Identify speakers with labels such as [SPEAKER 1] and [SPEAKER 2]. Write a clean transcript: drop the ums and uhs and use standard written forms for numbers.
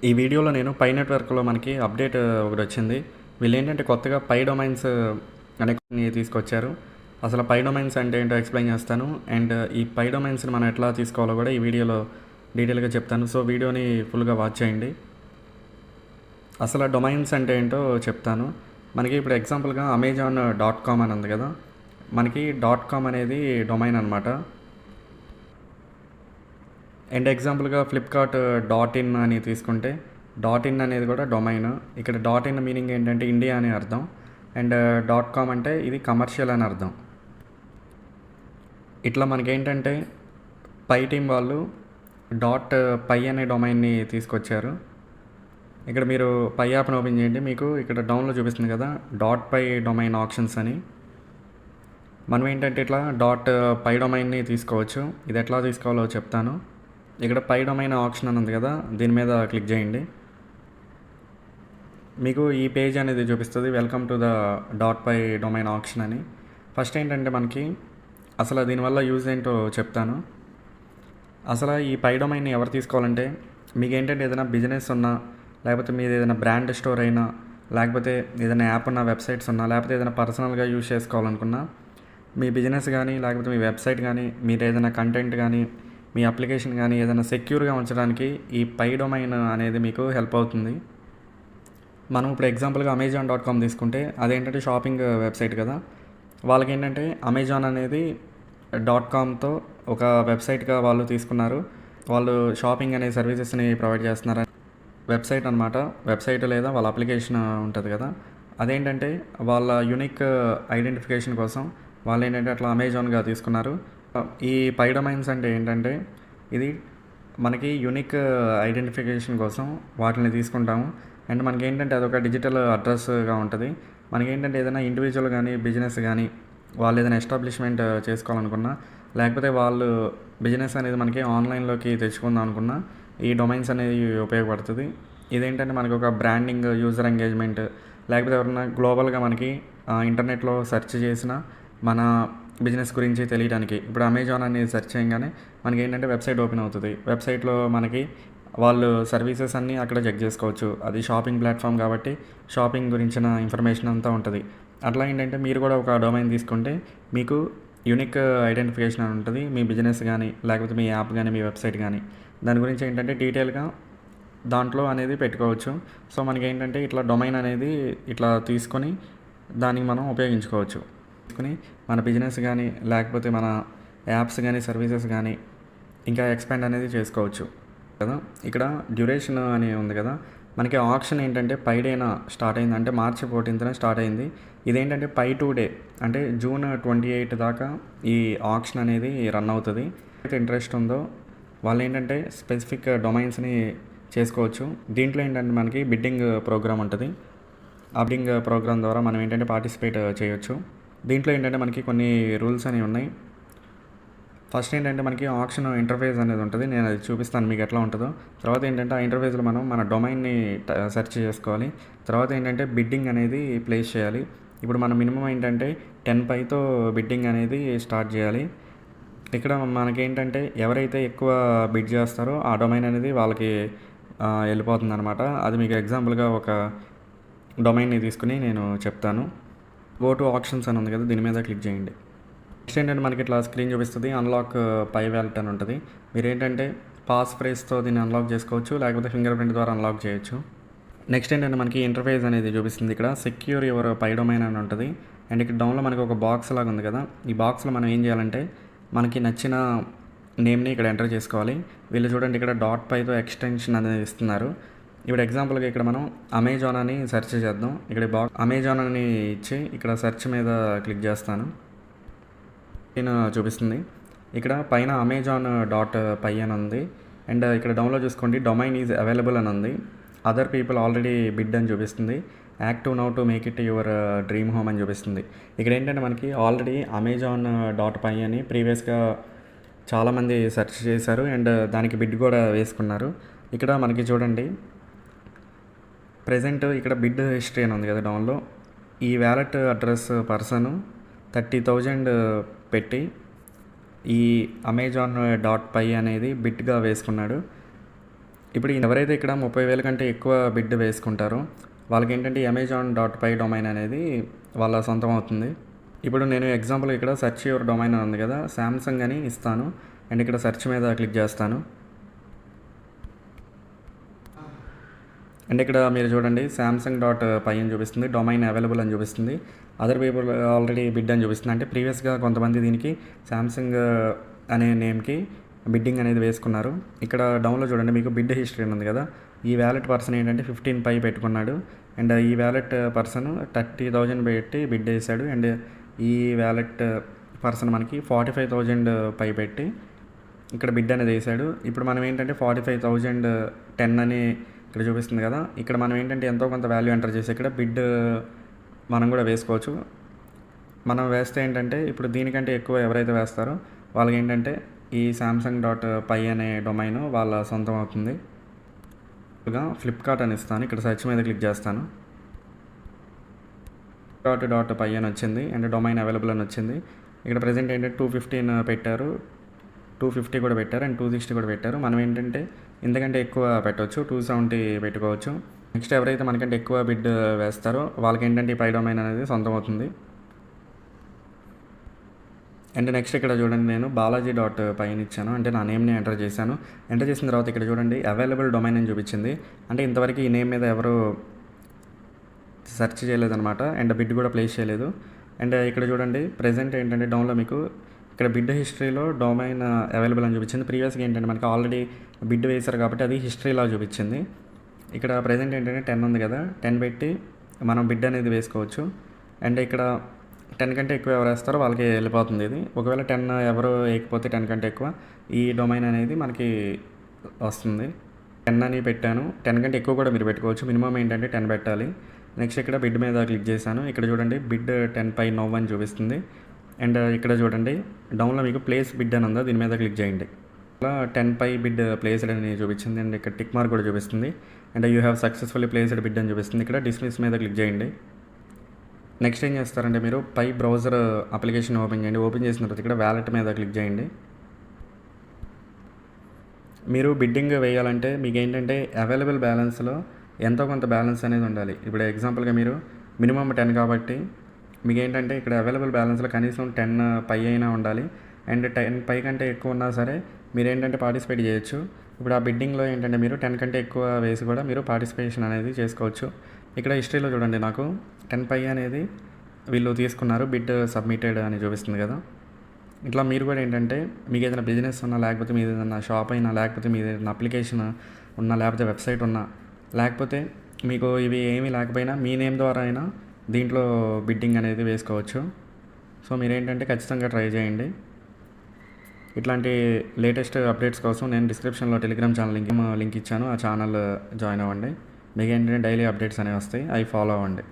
[SPEAKER 1] ఈ వీడియోలో నేను పై నెట్వర్క్లో మనకి అప్డేట్ ఒకటి వచ్చింది. వీళ్ళు ఏంటంటే కొత్తగా పై డొమైన్స్ అనే కొన్ని తీసుకొచ్చారు. అసలు పై డొమైన్స్ అంటే ఏంటో ఎక్స్ప్లెయిన్ చేస్తాను. అండ్ ఈ పై డొమైన్స్ని మనం ఎట్లా తీసుకోవాలో కూడా ఈ వీడియోలో డీటెయిల్గా చెప్తాను. సో వీడియోని ఫుల్గా వాచ్ చేయండి. అసలు డొమైన్స్ అంటే ఏంటో చెప్తాను. మనకి ఇప్పుడు ఎగ్జాంపుల్గా amazon.com అని ఉంది కదా, మనకి .com అనేది డొమైన్ అనమాట. అండ్ ఎగ్జాంపుల్గా ఫ్లిప్కార్ట్ .in అని తీసుకుంటే .in అనేది కూడా డొమైన్. ఇక్కడ .in మీనింగ్ ఏంటంటే ఇండియా అని అర్థం. అండ్ .com అంటే ఇది కమర్షియల్ అని అర్థం. ఇట్లా మనకేంటంటే పై టీం వాళ్ళు .py అనే డొమైన్ని తీసుకొచ్చారు. ఇక్కడ మీరు పై యాప్ని ఓపెన్ చేయండి, మీకు ఇక్కడ డౌన్లో చూపిస్తుంది కదా .py డొమైన్ ఆప్షన్స్ అని. మనం ఏంటంటే ఇట్లా .py డొమైన్ని తీసుకోవచ్చు. ఇది ఎట్లా తీసుకోవాలో చెప్తాను. ఇక్కడ పై డొమైన్ ఆప్షన్ అని ఉంది కదా, దీని మీద క్లిక్ చేయండి. మీకు ఈ పేజ్ అనేది చూపిస్తుంది, welcome to the .py domain option అని. ఫస్ట్ ఏంటంటే మనకి అసలు దీనివల్ల యూజ్ ఏంటో చెప్తాను. అసలు ఈ పై డొమైన్ని ఎవరు తీసుకోవాలంటే మీకు ఏంటంటే ఏదైనా బిజినెస్ ఉన్నా, లేకపోతే మీరు ఏదైనా బ్రాండ్ స్టోర్ అయినా, లేకపోతే ఏదైనా యాప్ ఉన్న వెబ్సైట్స్ ఉన్నా, లేకపోతే ఏదైనా పర్సనల్గా యూజ్ చేసుకోవాలనుకున్నా, మీ బిజినెస్ కానీ లేకపోతే మీ వెబ్సైట్ కానీ, మీరు ఏదైనా కంటెంట్ కానీ, మీ అప్లికేషన్ కానీ ఏదైనా సెక్యూర్గా ఉంచడానికి ఈ పై డొమైన్ అనేది మీకు హెల్ప్ అవుతుంది. మనం ఇప్పుడు ఎగ్జాంపుల్గా amazon.com తీసుకుంటే అదేంటంటే షాపింగ్ వెబ్సైట్ కదా, వాళ్ళకి ఏంటంటే అమెజాన్ అనేది .comతో ఒక వెబ్సైట్గా వాళ్ళు తీసుకున్నారు. వాళ్ళు షాపింగ్ అనే సర్వీసెస్ని ప్రొవైడ్ చేస్తున్నారు. వెబ్సైట్ అనమాట, వెబ్సైట్ లేదా వాళ్ళ అప్లికేషన్ ఉంటుంది కదా, అదేంటంటే వాళ్ళ యూనిక్ ఐడెంటిఫికేషన్ కోసం వాళ్ళు ఏంటంటే అట్లా అమెజాన్గా తీసుకున్నారు. ఈ పై డొమైన్స్ అంటే ఏంటంటే ఇది మనకి యూనిక్ ఐడెంటిఫికేషన్ కోసం వాటిని తీసుకుంటాము. అండ్ మనకి ఏంటంటే అదొక డిజిటల్ అడ్రస్గా ఉంటుంది. మనకి ఏంటంటే ఏదైనా ఇండివిజువల్ కానీ బిజినెస్ కానీ వాళ్ళు ఏదైనా ఎస్టాబ్లిష్మెంట్ చేసుకోవాలనుకున్నా, లేకపోతే వాళ్ళు బిజినెస్ అనేది మనకి ఆన్లైన్లోకి తెచ్చుకుందాం అనుకున్నా ఈ డొమైన్స్ అనేది ఉపయోగపడుతుంది. ఇదేంటంటే మనకు ఒక బ్రాండింగ్, యూజర్ ఎంగేజ్మెంట్, లేకపోతే ఎవరైనా గ్లోబల్గా మనకి ఇంటర్నెట్లో సెర్చ్ చేసిన మన బిజినెస్ గురించి తెలియడానికి ఇప్పుడు అమెజాన్ అనేది సెర్చ్ చేయగానే మనకి ఏంటంటే వెబ్సైట్ ఓపెన్ అవుతుంది. వెబ్సైట్లో మనకి వాళ్ళు సర్వీసెస్ అన్నీ అక్కడ చెక్ చేసుకోవచ్చు. అది షాపింగ్ ప్లాట్ఫామ్ కాబట్టి షాపింగ్ గురించిన ఇన్ఫర్మేషన్ అంతా ఉంటుంది. అట్లా ఏంటంటే మీరు కూడా ఒక డొమైన్ తీసుకుంటే మీకు యూనిక్ ఐడెంటిఫికేషన్ అని ఉంటుంది. మీ బిజినెస్ కానీ, లేకపోతే మీ యాప్ కానీ, మీ వెబ్సైట్ కానీ, దాని గురించి ఏంటంటే డీటెయిల్గా దాంట్లో అనేది పెట్టుకోవచ్చు. సో మనకి ఏంటంటే ఇట్లా డొమైన్ అనేది ఇట్లా తీసుకొని దానికి మనం ఉపయోగించుకోవచ్చు. తీసుకుని మన బిజినెస్ కానీ, లేకపోతే మన యాప్స్ కానీ, సర్వీసెస్ కానీ ఇంకా ఎక్స్పాండ్ అనేది చేసుకోవచ్చు కదా. ఇక్కడ డ్యూరేషన్ అని ఉంది కదా, మనకి ఆప్షన్ ఏంటంటే పై డేన స్టార్ట్ అయింది, అంటే March 14th స్టార్ట్ అయింది. ఇదేంటంటే పై 2 డే అంటే June 28 దాకా ఈ ఆప్షన్ అనేది రన్ అవుతుంది. అయితే ఇంట్రెస్ట్ ఉందో వాళ్ళు ఏంటంటే స్పెసిఫిక్ డొమైన్స్ని చేసుకోవచ్చు. దీంట్లో ఏంటంటే మనకి బిడ్డింగ్ ప్రోగ్రామ్ ఉంటుంది. ఆ బిడ్డింగ్ ప్రోగ్రామ్ ద్వారా మనం ఏంటంటే పార్టిసిపేట్ చేయొచ్చు. దీంట్లో ఏంటంటే మనకి కొన్ని రూల్స్ అనేవి ఉన్నాయి. ఫస్ట్ ఏంటంటే మనకి ఆప్షన్ ఇంటర్ఫేస్ అనేది ఉంటుంది, నేను అది చూపిస్తాను మీకు ఎట్లా ఉంటుందో. తర్వాత ఏంటంటే ఆ ఇంటర్ఫేస్లో మనం మన డొమైన్ని సెర్చ్ చేసుకోవాలి. తర్వాత ఏంటంటే బిడ్డింగ్ అనేది ప్లేస్ చేయాలి. ఇప్పుడు మన మినిమం ఏంటంటే 10 పైతో బిడ్డింగ్ అనేది స్టార్ట్ చేయాలి. ఇక్కడ మనకేంటంటే ఎవరైతే ఎక్కువ బిడ్ చేస్తారో ఆ డొమైన్ అనేది వాళ్ళకి వెళ్ళిపోతుంది అనమాట. అది మీకు ఎగ్జాంపుల్గా ఒక డొమైన్ని తీసుకుని నేను చెప్తాను. గో టు ఆప్షన్స్ అని ఉంది కదా, దీని మీద క్లిక్ చేయండి. నెక్స్ట్ ఏంటంటే మనకి ఇట్లా స్క్రీన్ చూపిస్తుంది, అన్లాక్ పై వ్యాలెట్ అని ఉంటుంది. మీరు ఏంటంటే పాస్ ఫ్రేజ్తో దీన్ని అన్లాక్ చేసుకోవచ్చు, లేకపోతే ఫింగర్ ప్రింట్ ద్వారా అన్లాక్ చేయొచ్చు. నెక్స్ట్ ఏంటంటే మనకి ఇంటర్ఫేస్ అనేది చూపిస్తుంది. ఇక్కడ సెక్యూర్ యువర్ పై డొమైన్ అని ఉంటుంది. అండ్ ఇక్కడ డౌన్లో మనకి ఒక బాక్స్ లాగా ఉంది కదా, ఈ బాక్స్లో మనం ఏం చేయాలంటే మనకి నచ్చిన నేమ్ని ఇక్కడ ఎంటర్ చేసుకోవాలి. వీళ్ళు చూడండి ఇక్కడ .pyతో ఎక్స్టెన్షన్ అనేది ఇస్తున్నారు. ఇప్పుడు ఎగ్జాంపుల్గా ఇక్కడ మనం అమెజాన్ అని సెర్చ్ చేద్దాం. ఇక్కడ అమెజాన్ అని ఇచ్చి ఇక్కడ సెర్చ్ మీద క్లిక్ చేస్తాను. చూపిస్తుంది. ఇక్కడ పైన amazon.py అని ఉంది. అండ్ ఇక్కడ డౌన్లో చూసుకోండి, డొమైన్ ఈజ్ అవైలబుల్ అని ఉంది. అదర్ పీపుల్ ఆల్రెడీ బిడ్ అని చూపిస్తుంది. Active now to make it your dream home అని చూపిస్తుంది. ఇక్కడ ఏంటంటే మనకి ఆల్రెడీ amazon.py అని ప్రీవియస్గా చాలామంది సెర్చ్ చేశారు అండ్ దానికి బిడ్ కూడా వేసుకున్నారు. ఇక్కడ మనకి చూడండి ప్రజెంట్ ఇక్కడ బిడ్ హిస్టరీ అని ఉంది కదా డౌన్లో. ఈ వ్యాలెట్ అడ్రస్ పర్సన్ 30,000 పెట్టి ఈ amazon.py అనేది బిట్గా వేసుకున్నాడు. ఇప్పుడు ఎవరైతే ఇక్కడ 30,000 కంటే ఎక్కువ బిడ్ వేసుకుంటారో వాళ్ళకేంటంటే అమెజాన్ డాట్ పై డొమైన్ అనేది వాళ్ళ సొంతం అవుతుంది. ఇప్పుడు నేను ఎగ్జాంపుల్ ఇక్కడ సెర్చ్ యువర్ డొమైన్ అని ఉంది కదా, శాంసంగ్ అని ఇస్తాను అండ్ ఇక్కడ సెర్చ్ మీద క్లిక్ చేస్తాను. అండ్ ఇక్కడ మీరు చూడండి శాంసంగ్ డాట్ పై అని చూపిస్తుంది, డొమైన్ అవైలబుల్ అని చూపిస్తుంది, అదర్ పీపుల్ ఆల్రెడీ బిడ్ అని చూపిస్తుంది. అంటే ప్రీవియస్గా కొంతమంది దీనికి శాంసంగ్ అనే నేమ్కి బిడ్డింగ్ అనేది వేసుకున్నారు. ఇక్కడ డౌన్లో చూడండి మీకు బిడ్ హిస్టరీ ఉంది కదా, ఈ వ్యాలెట్ పర్సన్ ఏంటంటే 15 పై పెట్టుకున్నాడు అండ్ ఈ వ్యాలెట్ పర్సన్ 30,000 పెట్టి బిడ్ వేసాడు అండ్ ఈ వ్యాలెట్ పర్సన్ మనకి 45,000 పై పెట్టి ఇక్కడ బిడ్ అనేది వేసాడు. ఇప్పుడు మనం ఏంటంటే 45,010 అని ఇక్కడ చూపిస్తుంది కదా, ఇక్కడ మనం ఏంటంటే ఎంతో కొంత వాల్యూ ఎంటర్ చేసి ఇక్కడ బిడ్ మనం కూడా వేసుకోవచ్చు. మనం వేస్తే ఏంటంటే ఇప్పుడు దీనికంటే ఎక్కువ ఎవరైతే వేస్తారో వాళ్ళకి ఏంటంటే ఈ శాంసంగ్ డాట్ పై అనే డొమైన్ వాళ్ళ సొంతం అవుతుంది. ఫ్లిప్కార్ట్ అని ఇస్తాను, ఇక్కడ సెర్చ్ మీద క్లిక్ చేస్తాను. డాట్ పై అని వచ్చింది అండ్ డొమైన్ అవైలబుల్ అని వచ్చింది. ఇక్కడ ప్రజెంట్ ఏంటంటే 215 పెట్టారు, 250 కూడా పెట్టారు అండ్ 260 కూడా పెట్టారు. మనం ఏంటంటే ఇంతకంటే ఎక్కువ పెట్టవచ్చు, 270 పెట్టుకోవచ్చు. నెక్స్ట్ ఎవరైతే మనకంటే ఎక్కువ బిడ్ వేస్తారో వాళ్ళకి ఏంటంటే ఈ పై డొమైన్ అనేది సొంతం అవుతుంది. అండ్ నెక్స్ట్ ఇక్కడ చూడండి నేను బాలాజీ డాట్ పైన ఇచ్చాను, అంటే నా నేమ్ని ఎంటర్ చేశాను. ఎంటర్ చేసిన తర్వాత ఇక్కడ చూడండి అవైలబుల్ డొమైన్ అని చూపించింది. అంటే ఇంతవరకు ఈ నేమ్ మీద ఎవరు సెర్చ్ చేయలేదన్నమాట అండ్ బిడ్ కూడా ప్లేస్ చేయలేదు. అండ్ ఇక్కడ చూడండి ప్రజెంట్ ఏంటంటే డౌన్లో మీకు ఇక్కడ బిడ్ హిస్టరీలో డొమైన్ అవైలబుల్ అని చూపించింది. ప్రీవియస్గా ఏంటంటే మనకి ఆల్రెడీ బిడ్ వేశారు కాబట్టి అది హిస్టరీలా చూపించింది. ఇక్కడ ప్రజెంట్ ఏంటంటే 10 ఉంది కదా, 10 పెట్టి మనం బిడ్ అనేది వేసుకోవచ్చు. అండ్ ఇక్కడ 10 కంటే ఎక్కువ ఎవరు వేస్తారో వాళ్ళకి వెళ్ళిపోతుంది ఇది. ఒకవేళ 10 ఎవరు వేయకపోతే 10 కంటే ఎక్కువ ఈ డొమైన్ అనేది మనకి వస్తుంది. 10 అని పెట్టాను, 10 కంటే ఎక్కువ కూడా మీరు పెట్టుకోవచ్చు, మినిమం ఏంటంటే 10 పెట్టాలి. నెక్స్ట్ ఇక్కడ బిడ్ మీద క్లిక్ చేశాను, ఇక్కడ చూడండి బిడ్ 10 పై నో అని చూపిస్తుంది. అండ్ ఇక్కడ చూడండి డౌన్లో మీకు ప్లేస్ బిడ్ అని ఉందా, దీని మీద క్లిక్ చేయండి. ఇలా 10 పై బిడ్ ప్లేస్డ్ అని చూపించింది అండ్ ఇక్కడ టిక్ మార్క్ కూడా చూపిస్తుంది and you have successfully placed bid అని చూపిస్తుంది. ఇక్కడ డిస్మిస్ మీద క్లిక్ చేయండి. నెక్స్ట్ ఏం చేస్తారంటే మీరు పై బ్రౌజర్ అప్లికేషన్ ఓపెన్ చేయండి. ఓపెన్ చేసిన తర్వాత ఇక్కడ వ్యాలెట్ మీద క్లిక్ చేయండి. మీరు బిడ్డింగ్ వేయాలంటే మీకు ఏంటంటే అవైలబుల్ బ్యాలెన్స్లో ఎంతో కొంత బ్యాలెన్స్ అనేది ఉండాలి. ఇప్పుడు ఎగ్జాంపుల్గా మీరు మినిమం 10 కాబట్టి మీకు ఏంటంటే ఇక్కడ అవైలబుల్ బ్యాలెన్స్లో కనీసం 10 పై అయినా ఉండాలి అండ్ 10 పై కంటే ఎక్కువ ఉన్నా సరే మీరు ఏంటంటే పార్టిసిపేట్ చేయొచ్చు. ఇప్పుడు ఆ బిడ్డింగ్లో ఏంటంటే మీరు 10 కంటే ఎక్కువ వేసి కూడా మీరు పార్టిసిపేషన్ అనేది చేసుకోవచ్చు. ఇక్కడ హిస్టరీలో చూడండి నాకు 10 పై అనేది వీళ్ళు తీసుకున్నారు, బిడ్ సబ్మిటెడ్ అని చూపిస్తుంది కదా. ఇట్లా మీరు కూడా ఏంటంటే మీకు ఏదైనా బిజినెస్ ఉన్నా, లేకపోతే మీరు ఏదైనా షాప్ అయినా, లేకపోతే మీరు ఏదైనా అప్లికేషన్ ఉన్నా, లేకపోతే వెబ్సైట్ ఉన్నా, లేకపోతే మీకు ఇవి ఏమీ లేకపోయినా మీ నేమ్ ద్వారా అయినా దీంట్లో బిడ్డింగ్ అనేది వేసుకోవచ్చు. సో మీరేంటంటే ఖచ్చితంగా ట్రై చేయండి. ఇట్లాంటి లేటెస్ట్ అప్డేట్స్ కోసం నేను డిస్క్రిప్షన్లో టెలిగ్రామ్ ఛానల్ లింక్ ఇచ్చాను, ఆ ఛానల్ జాయిన్ అవ్వండి. మీకు ఏంటంటే డైలీ అప్డేట్స్ అనేవి వస్తాయి, అవి ఫాలో అవ్వండి.